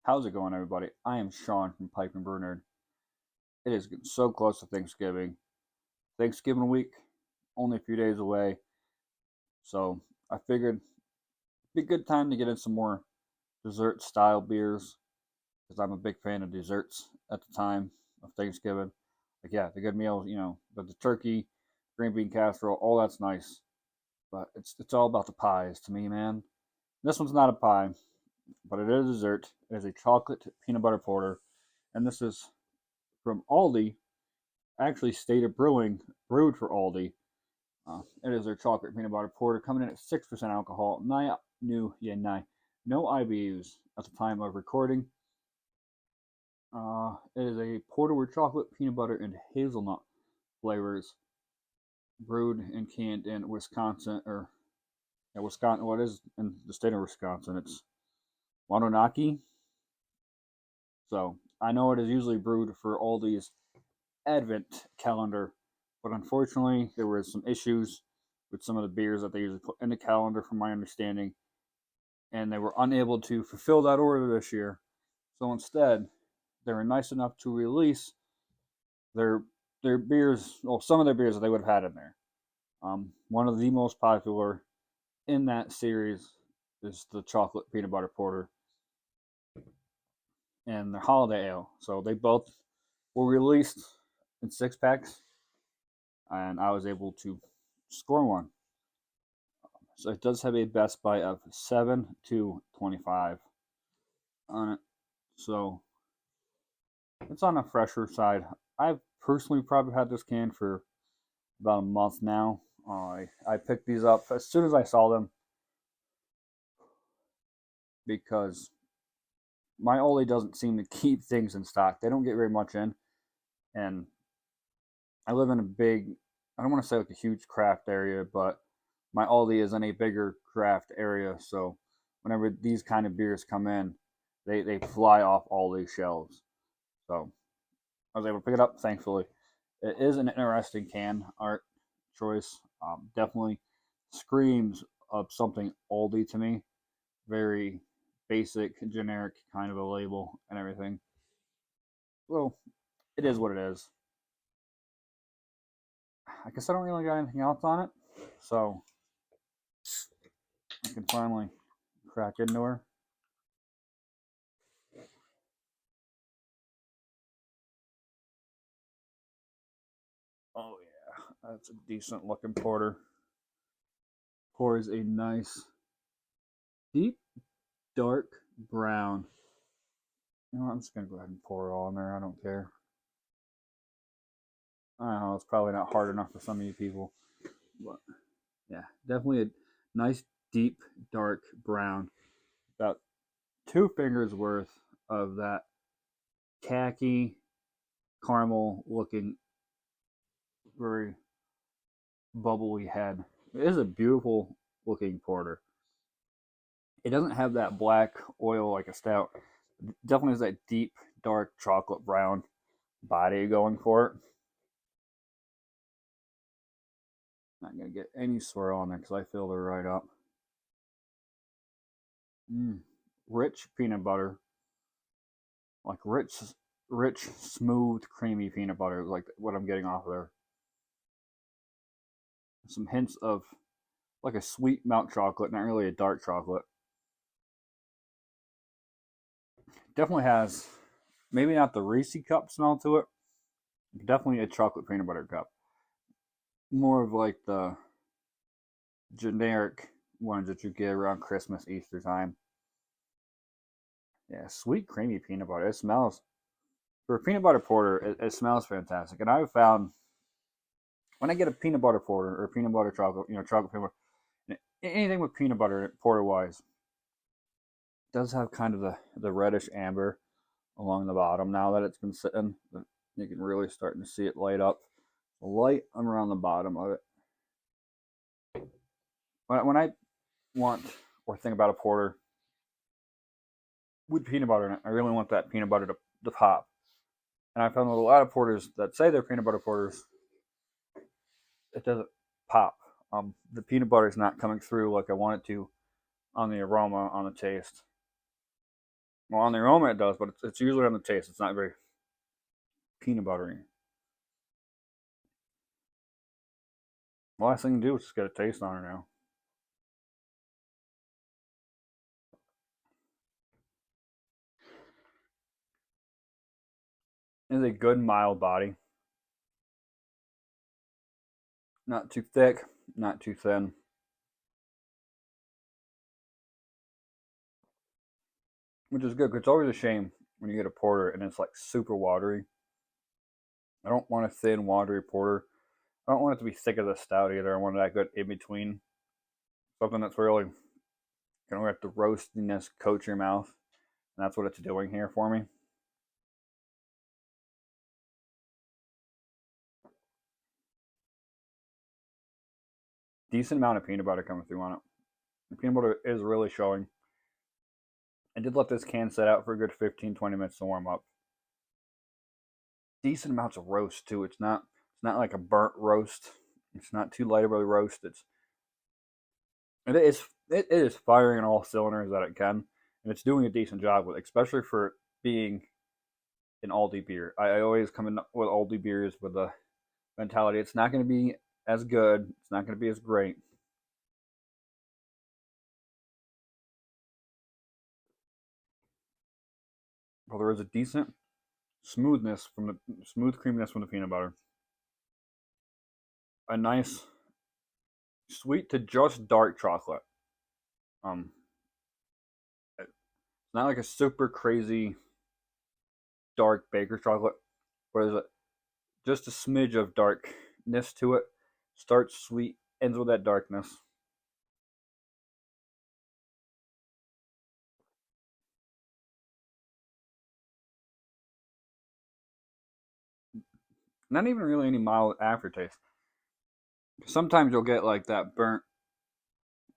How's it going, everybody? I am Sean from Pipe and Brew Nerd. It is getting so close to Thanksgiving. Thanksgiving week, only a few days away. So I figured it'd be a good time to get in some more dessert style beers because I'm a big fan of desserts at the time of Thanksgiving. Like, yeah, the good meals, the turkey, green bean casserole, all that's nice. But it's all about the pies to me, man. This one's not a pie, but it is a dessert. It is a chocolate peanut butter porter, and this is from Aldi. Actually, Stated Brewing brewed for Aldi. It is their chocolate peanut butter porter coming in at 6% alcohol. No IBUs at the time of recording. It is a porter with chocolate, peanut butter, and hazelnut flavors, brewed and canned in Wisconsin, or Wisconsin. What is in the state of Wisconsin? It's Wanonaki. So I know it is usually brewed for Aldi's Advent calendar, but unfortunately, there were some issues with some of the beers that they usually put in the calendar, from my understanding, and they were unable to fulfill that order this year. So instead, they were nice enough to release their their beers, well, some of their beers that they would have had in there. One of the most popular in that series is the chocolate peanut butter porter and the holiday ale. So they both were released in 6 packs, and I was able to score one. So it does have a best by of 7 to 25 on it. So it's on the fresher side. I've personally probably had this can for about a month now. I picked these up as soon as I saw them because my Oli doesn't seem to keep things in stock. They don't get very much in. And I live in a big, I don't want to say like a huge craft area, but my Aldi is in a bigger craft area. So whenever these kind of beers come in, they fly off all these shelves. So I was able to pick it up, thankfully. It is an interesting can art choice. Definitely screams of something Aldi to me. Very basic, generic kind of a label and everything. Well, it is what it is. I guess I don't really got anything else on it, so I can finally crack into her. Oh yeah, that's a decent looking porter. Pours a nice, deep, dark brown. You know what, I'm just gonna go ahead and pour it all in there. I don't care. I know it's probably not hard enough for some of you people, but yeah, definitely a nice, deep, dark brown. About 2 fingers worth of that khaki caramel looking, very bubbly head. It is a beautiful looking porter. It doesn't have that black oil like a stout. It definitely has that deep, dark chocolate brown body going for it. Not gonna get any swirl on there because I filled her right up. Mm. Rich peanut butter, like rich, smooth, creamy peanut butter, like what I'm getting off of there. Some hints of like a sweet milk chocolate, not really a dark chocolate. Definitely has maybe not the Reese cup smell to it. Definitely a chocolate peanut butter cup. More of like the generic ones that you get around Christmas, Easter time. Yeah, sweet, creamy peanut butter. It smells, for a peanut butter porter, it smells fantastic. And I've found when I get a peanut butter porter or peanut butter chocolate, chocolate peanut butter, anything with peanut butter porter wise, does have kind of the reddish amber along the bottom. Now that it's been sitting, you can really starting to see it light up, light around the bottom of it. When I want or think about a porter with peanut butter in it, I really want that peanut butter to pop. And I found with a lot of porters that say they're peanut butter porters, it doesn't pop. The peanut butter is not coming through like I want it to on the aroma, on the taste. Well, on the aroma it does, but it's usually on the taste. It's not very peanut buttery. The last thing to do is just get a taste on it now. It's a good mild body. Not too thick, not too thin. Which is good, because it's always a shame when you get a porter and it's like super watery. I don't want a thin, watery porter. I don't want it to be thick as a stout either. I want that good in between. Something that's really going to let the roastiness coat your mouth. And that's what it's doing here for me. Decent amount of peanut butter coming through on it. The peanut butter is really showing. I did let this can set out for a good 15-20 minutes to warm up. Decent amounts of roast too. It's not like a burnt roast. It's not too light of a roast. It is firing on all cylinders that it can, and it's doing a decent job with it, especially for being an Aldi beer. I always come in with Aldi beers with the mentality it's not going to be as good, it's not going to be as great. But there is a decent smooth creaminess from the peanut butter. A nice sweet to just dark chocolate. Um, it's not like a super crazy dark baker's chocolate, but there's just a smidge of darkness to it. Starts sweet, ends with that darkness. Not even really any mild aftertaste. Sometimes you'll get like that burnt,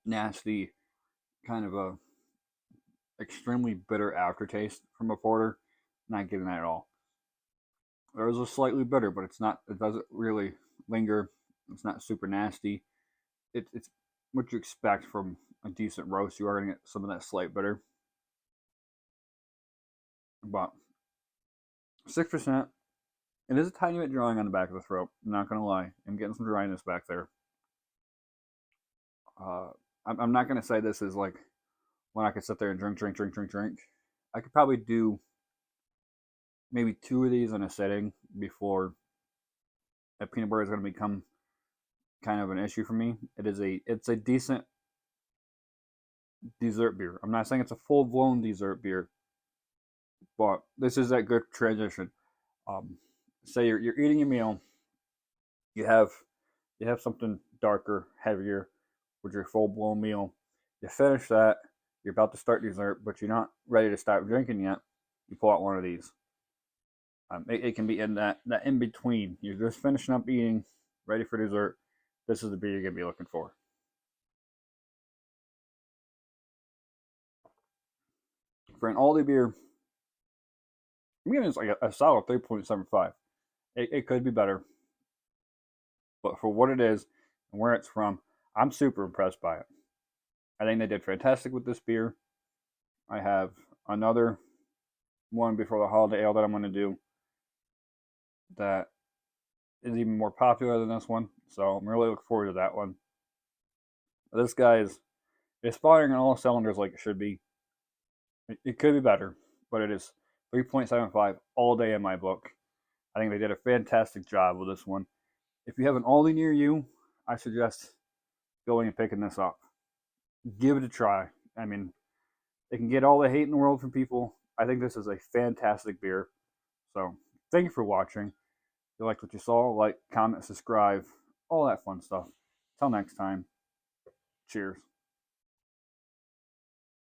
nasty, kind of a extremely bitter aftertaste from a porter. Not getting that at all. There is a slightly bitter, but it's not. It doesn't really linger. It's not super nasty. It's what you expect from a decent roast. You are going to get some of that slight bitter, but 6%. It is a tiny bit drying on the back of the throat. I'm not going to lie. I'm getting some dryness back there. Uh, I'm not going to say this is like when I could sit there and drink. I could probably do maybe two of these in a sitting before a peanut butter is going to become kind of an issue for me. It's a decent dessert beer. I'm not saying it's a full blown dessert beer, but this is that good transition. Um, Say you're eating a meal, you have you have something darker, heavier with your full blown meal. You finish that, you're about to start dessert, but you're not ready to start drinking yet. You pull out one of these. It can be in that in between. You're just finishing up eating, ready for dessert. This is the beer you're gonna be looking for. For an Aldi beer, I'm giving this like a solid 3.75. It could be better, but for what it is and where it's from, I'm super impressed by it. I think they did fantastic with this beer. I have another one before the holiday ale that I'm going to do that is even more popular than this one. So I'm really looking forward to that one. This guy is firing on all cylinders like it should be. It could be better, but it is 3.75 all day in my book. I think they did a fantastic job with this one. If you have an Aldi near you, I suggest going and picking this up. Give it a try. I mean, it can get all the hate in the world from people. I think this is a fantastic beer. So, thank you for watching. If you liked what you saw, like, comment, subscribe, all that fun stuff. Till next time, cheers.